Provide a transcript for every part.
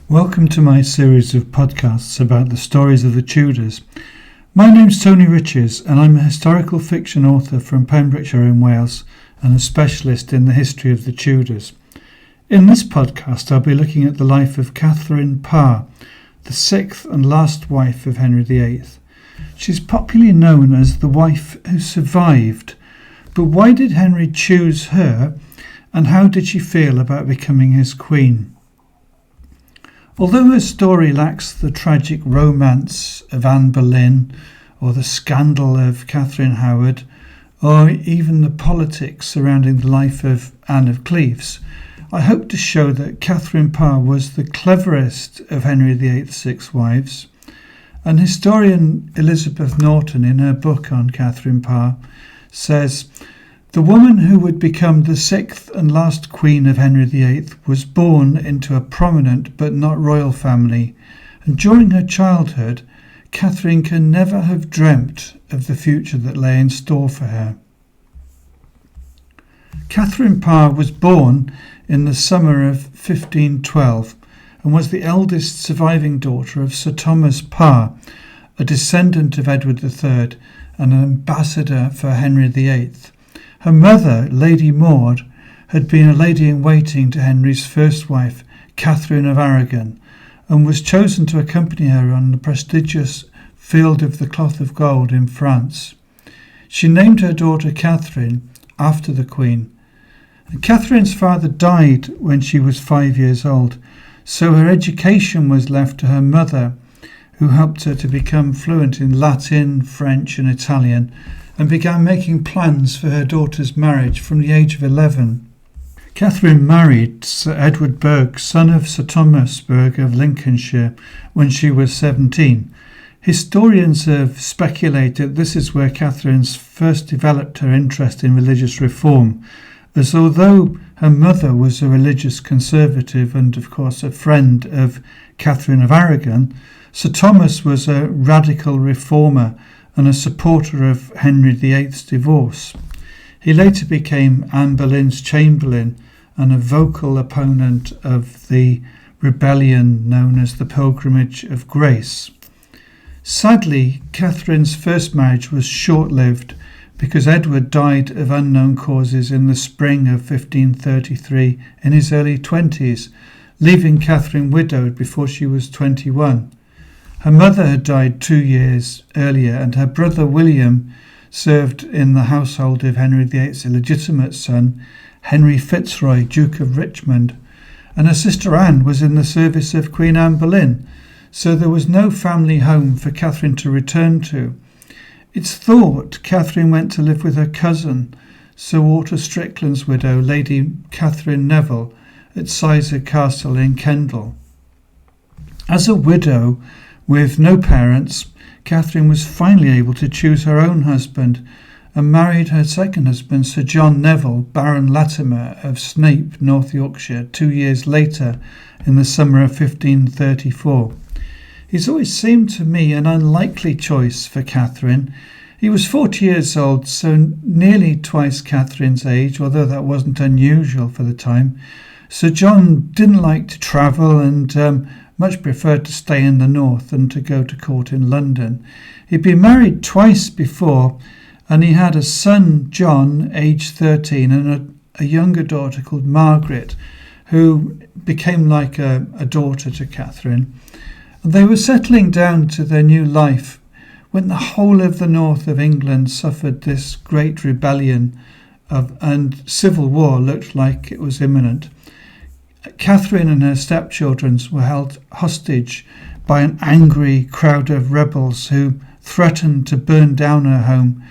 Welcome to my series of podcasts about the stories of the Tudors. My name's Tony Riches and I'm a historical fiction author from Pembrokeshire in Wales and a specialist in the history of the Tudors. In this podcast I'll be looking at the life of Catherine Parr, the sixth and last wife of Henry VIII. She's popularly known as the wife who survived, but why did Henry choose her and how did she feel about becoming his queen? Although her story lacks the tragic romance of Anne Boleyn or the scandal of Catherine Howard or even the politics surrounding the life of Anne of Cleves, I hope to show that Catherine Parr was the cleverest of Henry VIII's six wives. And historian Elizabeth Norton, in her book on Catherine Parr, says, "The woman who would become the sixth and last queen of Henry VIII was born into a prominent but not royal family, and during her childhood, Catherine can never have dreamt of the future that lay in store for her." Catherine Parr was born in the summer of 1512 and was the eldest surviving daughter of Sir Thomas Parr, a descendant of Edward III and an ambassador for Henry VIII. Her mother, Lady Maud, had been a lady-in-waiting to Henry's first wife, Catherine of Aragon, and was chosen to accompany her on the prestigious Field of the Cloth of Gold in France. She named her daughter Catherine after the Queen. Catherine's father died when she was 5 years old, so her education was left to her mother, who helped her to become fluent in Latin, French and Italian, and began making plans for her daughter's marriage from the age of 11. Catherine married Sir Edward Burgh, son of Sir Thomas Burgh of Lincolnshire, when she was 17. Historians have speculated this is where Catherine first developed her interest in religious reform, as although her mother was a religious conservative and of course a friend of Catherine of Aragon, Sir Thomas was a radical reformer and a supporter of Henry VIII's divorce. He later became Anne Boleyn's chamberlain and a vocal opponent of the rebellion known as the Pilgrimage of Grace. Sadly, Catherine's first marriage was short-lived because Edward died of unknown causes in the spring of 1533 in his early 20s, leaving Catherine widowed before she was 21. Her mother had died 2 years earlier and her brother William served in the household of Henry VIII's illegitimate son, Henry Fitzroy, Duke of Richmond, and her sister Anne was in the service of Queen Anne Boleyn, so there was no family home for Catherine to return to. It's thought Catherine went to live with her cousin, Sir Walter Strickland's widow, Lady Catherine Neville, at Sizer Castle in Kendal. As a widow, with no parents, Catherine was finally able to choose her own husband and married her second husband, Sir John Neville, Baron Latimer of Snape, North Yorkshire, 2 years later in the summer of 1534. He's always seemed to me an unlikely choice for Catherine. He was 40 years old, so nearly twice Catherine's age, although that wasn't unusual for the time. Sir John didn't like to travel and much preferred to stay in the north than to go to court in London. He'd been married twice before and he had a son, John, aged 13, and a younger daughter called Margaret, who became like a daughter to Catherine. They were settling down to their new life when the whole of the north of England suffered this great rebellion and civil war looked like it was imminent. Catherine and her stepchildren were held hostage by an angry crowd of rebels who threatened to burn down her home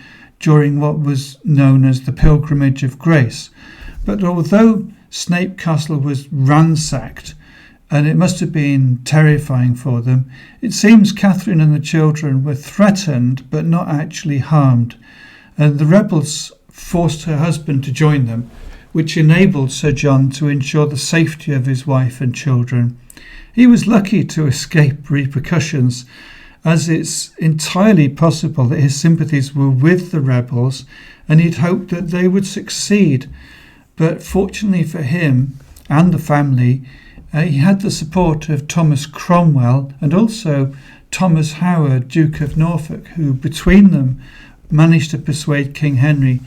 during what was known as the Pilgrimage of Grace. But although Snape Castle was ransacked, and it must have been terrifying for them, it seems Catherine and the children were threatened but not actually harmed, and the rebels forced her husband to join them, which enabled Sir John to ensure the safety of his wife and children. He was lucky to escape repercussions, as it's entirely possible that his sympathies were with the rebels and he'd hoped that they would succeed. But fortunately for him and the family, He had the support of Thomas Cromwell and also Thomas Howard, Duke of Norfolk, who between them managed to persuade King Henry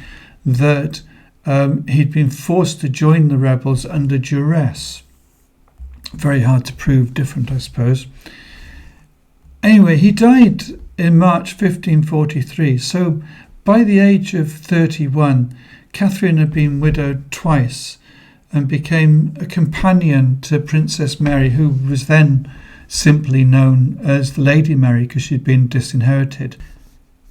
that he'd been forced to join the rebels under duress. Very hard to prove different, I suppose. Anyway, he died in March 1543, so by the age of 31, Catherine had been widowed twice and became a companion to Princess Mary, who was then simply known as the Lady Mary because she'd been disinherited.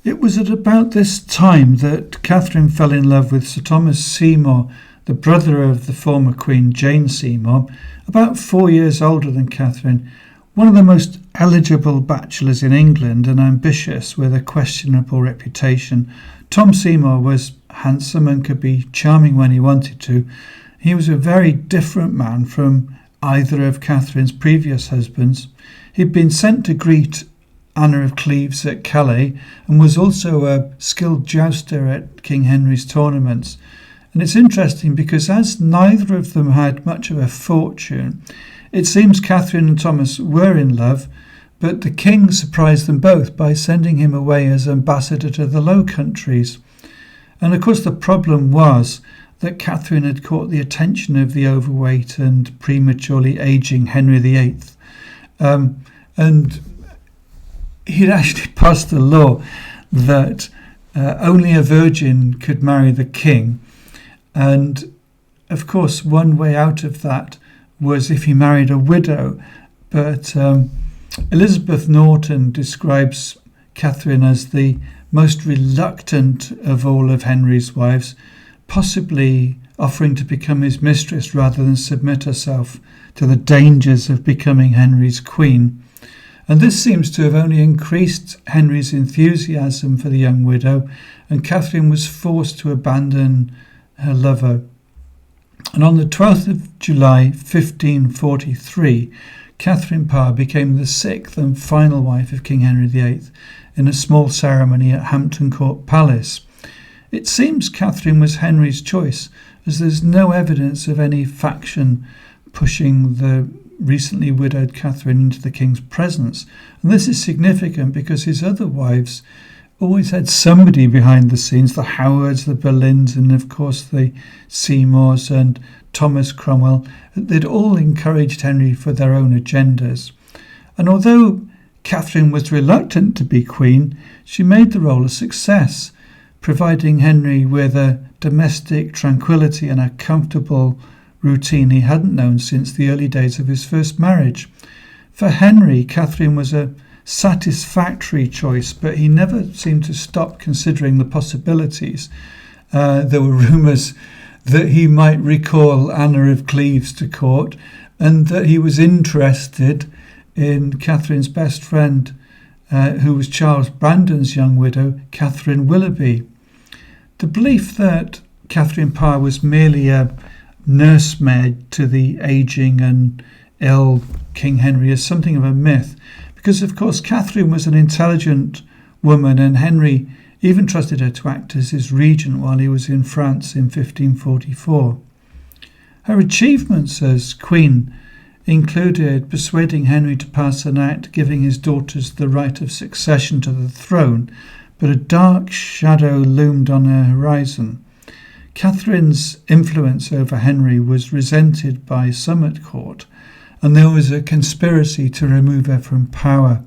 It was at about this time that Catherine fell in love with Sir Thomas Seymour, the brother of the former Queen Jane Seymour, about 4 years older than Catherine, one of the most eligible bachelors in England and ambitious with a questionable reputation. Tom Seymour was handsome and could be charming when he wanted to. He was a very different man from either of Catherine's previous husbands. He'd been sent to greet Anna of Cleves at Calais and was also a skilled jouster at King Henry's tournaments. And it's interesting because as neither of them had much of a fortune, it seems Catherine and Thomas were in love, but the king surprised them both by sending him away as ambassador to the Low Countries. And of course the problem was that Catherine had caught the attention of the overweight and prematurely aging Henry VIII. And he'd actually passed a law that only a virgin could marry the king. And of course one way out of that was if he married a widow, but Elizabeth Norton describes Catherine as the most reluctant of all of Henry's wives, possibly offering to become his mistress rather than submit herself to the dangers of becoming Henry's queen. And this seems to have only increased Henry's enthusiasm for the young widow, and Catherine was forced to abandon her lover. And on the 12th of July 1543, Catherine Parr became the sixth and final wife of King Henry VIII in a small ceremony at Hampton Court Palace. It seems Catherine was Henry's choice, as there's no evidence of any faction pushing the recently widowed Catherine into the king's presence. And this is significant because his other wives always had somebody behind the scenes, the Howards, the Boleyns, and of course the Seymours and Thomas Cromwell. They'd all encouraged Henry for their own agendas. And although Catherine was reluctant to be queen, she made the role a success, providing Henry with a domestic tranquility and a comfortable routine he hadn't known since the early days of his first marriage. For Henry, Catherine was a satisfactory choice, but he never seemed to stop considering the possibilities. There were rumours that he might recall Anna of Cleves to court and that he was interested in Catherine's best friend, who was Charles Brandon's young widow, Catherine Willoughby. The belief that Catherine Parr was merely a nursemaid to the ageing and ill King Henry is something of a myth, because of course Catherine was an intelligent woman and Henry even trusted her to act as his regent while he was in France in 1544. Her achievements as queen included persuading Henry to pass an act giving his daughters the right of succession to the throne, but a dark shadow loomed on her horizon. Catherine's influence over Henry was resented by some at court, and there was a conspiracy to remove her from power.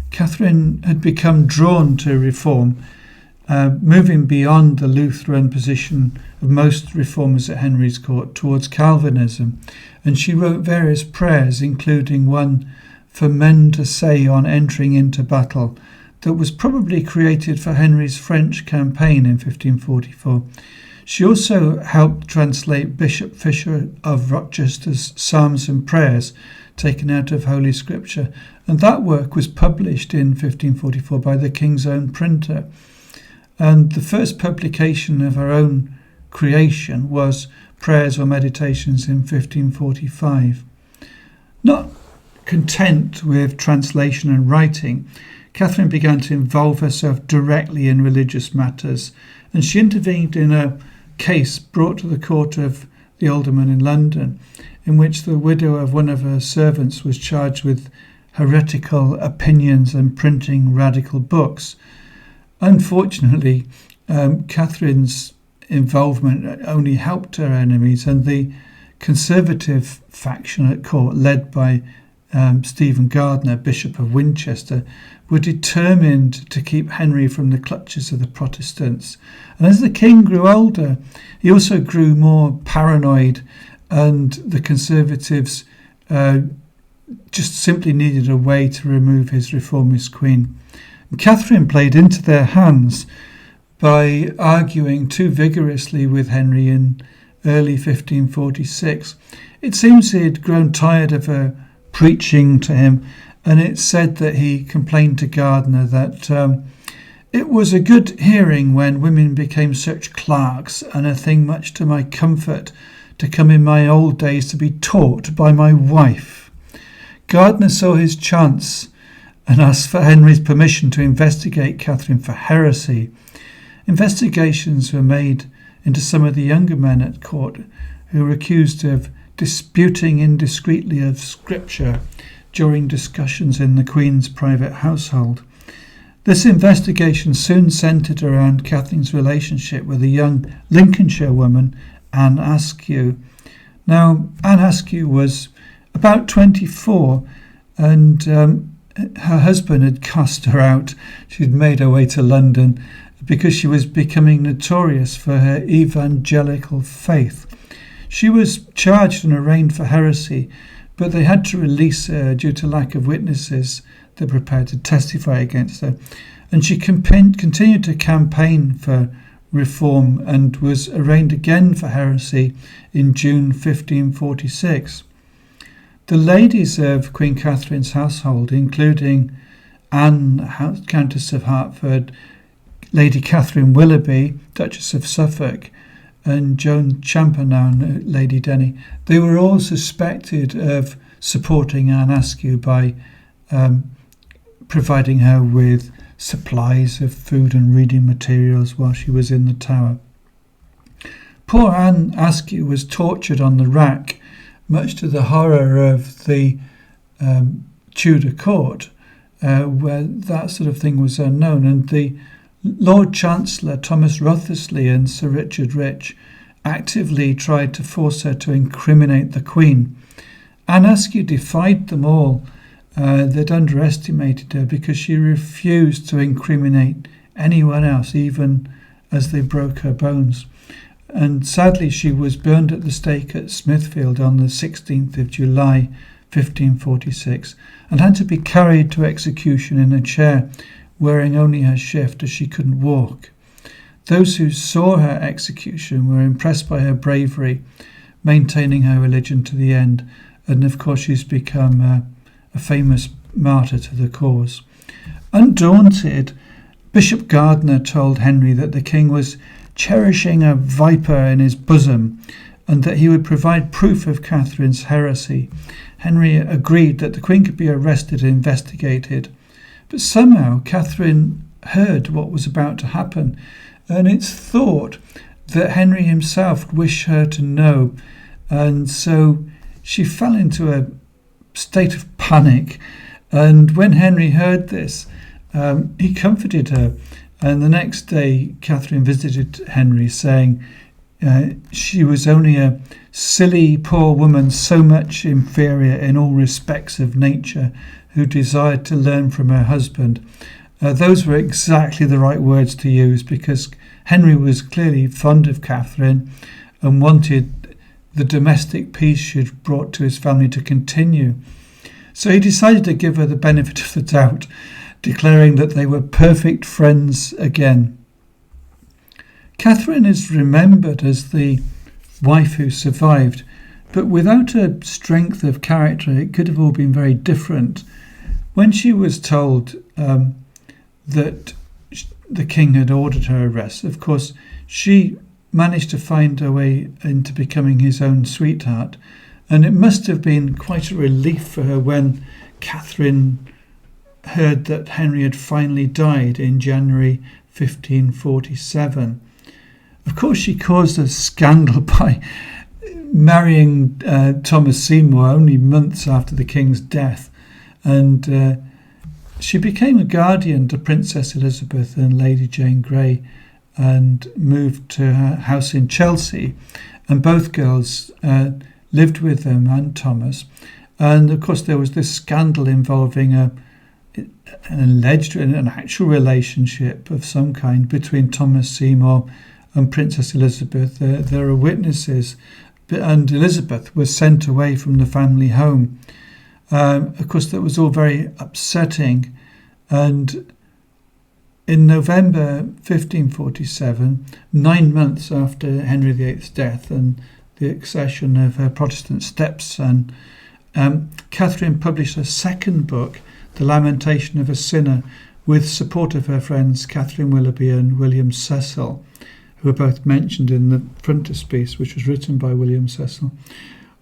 Catherine had become drawn to reform, moving beyond the Lutheran position of most reformers at Henry's court towards Calvinism, and she wrote various prayers, including one for men to say on entering into battle, that was probably created for Henry's French campaign in 1544. She also helped translate Bishop Fisher of Rochester's Psalms and Prayers taken out of Holy Scripture, and that work was published in 1544 by the king's own printer. And the first publication of her own creation was Prayers or Meditations in 1545. Not content with translation and writing, Catherine began to involve herself directly in religious matters, and she intervened in a case brought to the court of the alderman in London, in which the widow of one of her servants was charged with heretical opinions and printing radical books. Unfortunately, Catherine's involvement only helped her enemies, and the Conservative faction at court, led by Stephen Gardiner, Bishop of Winchester, were determined to keep Henry from the clutches of the Protestants. And as the king grew older, he also grew more paranoid, and the Conservatives just simply needed a way to remove his reformist queen. And Catherine played into their hands by arguing too vigorously with Henry in early 1546. It seems he had grown tired of her preaching to him, and it's said that he complained to Gardiner that it was a good hearing when women became such clerks, and a thing much to my comfort to come in my old days to be taught by my wife. Gardiner saw his chance and asked for Henry's permission to investigate Catherine for heresy. Investigations were made into some of the younger men at court who were accused of disputing indiscreetly of Scripture during discussions in the Queen's private household. This investigation soon centred around Catherine's relationship with a young Lincolnshire woman, Anne Askew. Now, Anne Askew was about 24, and her husband had cast her out. She'd made her way to London because she was becoming notorious for her evangelical faith. She was charged and arraigned for heresy, but they had to release her due to lack of witnesses that were prepared to testify against her. And she continued to campaign for reform and was arraigned again for heresy in June 1546. The ladies of Queen Catherine's household, including Anne, Countess of Hertford, Lady Catherine Willoughby, Duchess of Suffolk, and Joan Champernowne, Lady Denny, they were all suspected of supporting Anne Askew by providing her with supplies of food and reading materials while she was in the Tower. Poor Anne Askew was tortured on the rack, much to the horror of the Tudor court, where that sort of thing was unknown, and the Lord Chancellor Thomas Wriothesley and Sir Richard Rich actively tried to force her to incriminate the Queen. Anne Askew defied them all. They'd underestimated her because she refused to incriminate anyone else, even as they broke her bones. And sadly, she was burned at the stake at Smithfield on the 16th of July 1546 and had to be carried to execution in a chair, wearing only her shift as she couldn't walk. Those who saw her execution were impressed by her bravery, maintaining her religion to the end, and of course she's become a famous martyr to the cause. Undaunted, Bishop Gardiner told Henry that the king was cherishing a viper in his bosom and that he would provide proof of Catherine's heresy. Henry agreed that the Queen could be arrested and investigated. But somehow Catherine heard what was about to happen, and it's thought that Henry himself wished her to know, and so she fell into a state of panic. And when Henry heard this, he comforted her, and the next day Catherine visited Henry, saying she was only a silly poor woman, so much inferior in all respects of nature, who desired to learn from her husband. Those were exactly the right words to use, because Henry was clearly fond of Catherine and wanted the domestic peace she had brought to his family to continue. So he decided to give her the benefit of the doubt, declaring that they were perfect friends again. Catherine is remembered as the wife who survived, but without her strength of character, it could have all been very different. When she was told that the king had ordered her arrest, of course, she managed to find her way into becoming his own sweetheart, and it must have been quite a relief for her when Catherine heard that Henry had finally died in January 1547. Of course, she caused a scandal by marrying Thomas Seymour only months after the king's death, and she became a guardian to Princess Elizabeth and Lady Jane Grey, and moved to her house in Chelsea, and both girls lived with them and Thomas. And of course there was this scandal involving an actual relationship of some kind between Thomas Seymour and Princess Elizabeth. There are witnesses, and Elizabeth was sent away from the family home. Of course that was all very upsetting, and in November 1547, 9 months after Henry VIII's death and the accession of her Protestant stepson, Catherine published a second book, The Lamentation of a Sinner, with support of her friends Catherine Willoughby and William Cecil, who are both mentioned in the frontispiece, which was written by William Cecil.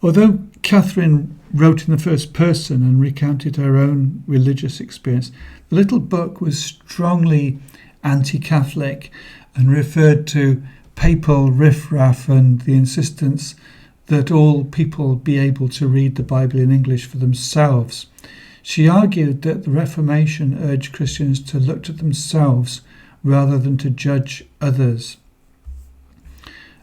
Although Catherine wrote in the first person and recounted her own religious experience, the little book was strongly anti-Catholic and referred to papal riffraff and the insistence that all people be able to read the Bible in English for themselves. She argued that the Reformation urged Christians to look to themselves rather than to judge others.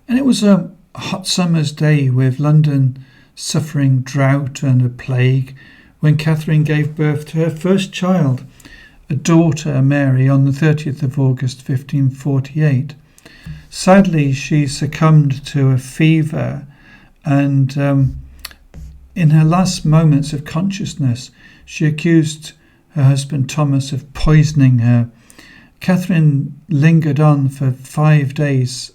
And it was a hot summer's day with London suffering drought and a plague when Catherine gave birth to her first child, a daughter, Mary, on the 30th of August 1548. Sadly, she succumbed to a fever, and in her last moments of consciousness, she accused her husband Thomas of poisoning her. Catherine lingered on for 5 days,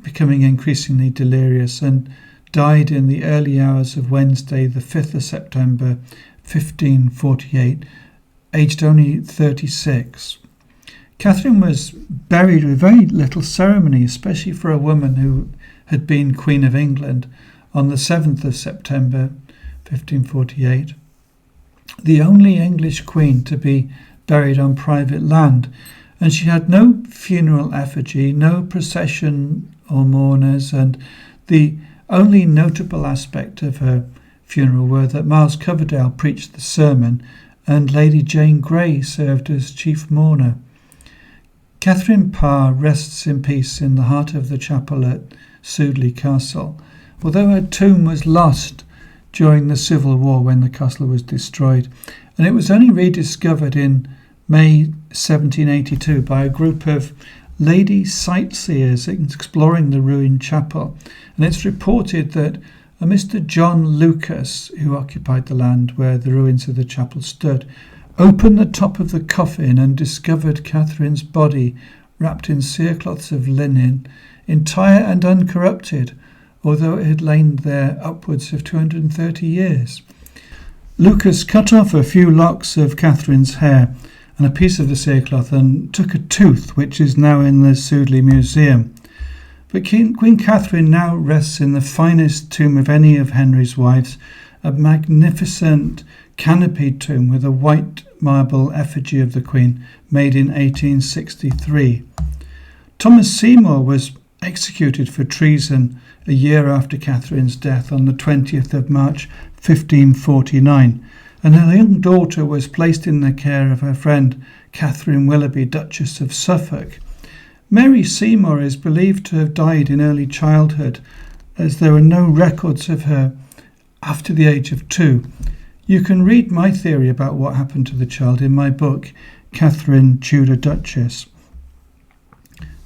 becoming increasingly delirious, and died in the early hours of Wednesday, the 5th of September 1548, aged only 36. Catherine was buried with very little ceremony, especially for a woman who had been Queen of England, on the 7th of September 1548. The only English queen to be buried on private land, and she had no funeral effigy, no procession or mourners, and the only notable aspect of her funeral were that Miles Coverdale preached the sermon and Lady Jane Grey served as chief mourner. Catherine Parr rests in peace in the heart of the chapel at Sudeley Castle, although her tomb was lost during the Civil War when the castle was destroyed, and it was only rediscovered in May 1782 by a group of lady sightseers exploring the ruined chapel, and it's reported that a Mr. John Lucas, who occupied the land where the ruins of the chapel stood, opened the top of the coffin and discovered Catherine's body wrapped in cerecloths of linen, entire and uncorrupted, although it had lain there upwards of 230 years. Lucas cut off a few locks of Catherine's hair and a piece of the cerecloth and took a tooth, which is now in the Sudeley Museum. But Queen Catherine now rests in the finest tomb of any of Henry's wives, a magnificent canopied tomb with a white marble effigy of the Queen made in 1863. Thomas Seymour was executed for treason a year after Catherine's death on the 20th of March 1549, and her young daughter was placed in the care of her friend Catherine Willoughby, Duchess of Suffolk. Mary Seymour is believed to have died in early childhood, as there are no records of her after the age of 2. You can read my theory about what happened to the child in my book, Catherine Tudor Duchess.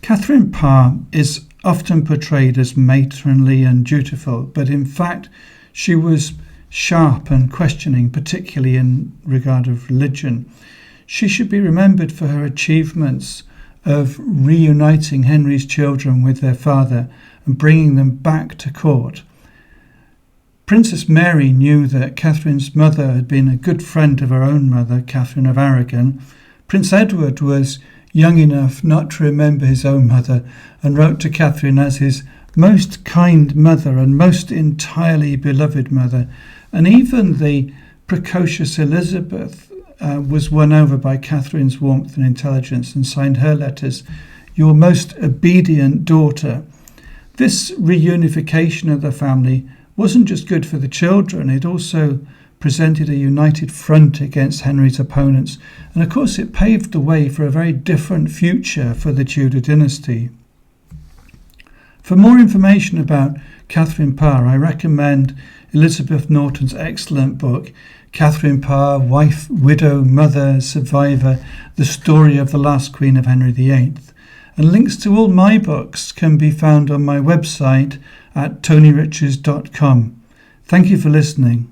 Catherine Parr is often portrayed as matronly and dutiful, but in fact she was sharp and questioning, particularly in regard of religion. She should be remembered for her achievements of reuniting Henry's children with their father and bringing them back to court. Princess Mary knew that Catherine's mother had been a good friend of her own mother, Catherine of Aragon. Prince Edward was young enough not to remember his own mother and wrote to Catherine as his most kind mother and most entirely beloved mother. And even the precocious Elizabeth was won over by Catherine's warmth and intelligence and signed her letters, "Your most obedient daughter." This reunification of the family wasn't just good for the children, it also presented a united front against Henry's opponents, and of course it paved the way for a very different future for the Tudor dynasty. For more information about Catherine Parr, I recommend Elizabeth Norton's excellent book, Catherine Parr, Wife, Widow, Mother, Survivor, The Story of the Last Queen of Henry VIII. And links to all my books can be found on my website at tonyriches.com. Thank you for listening.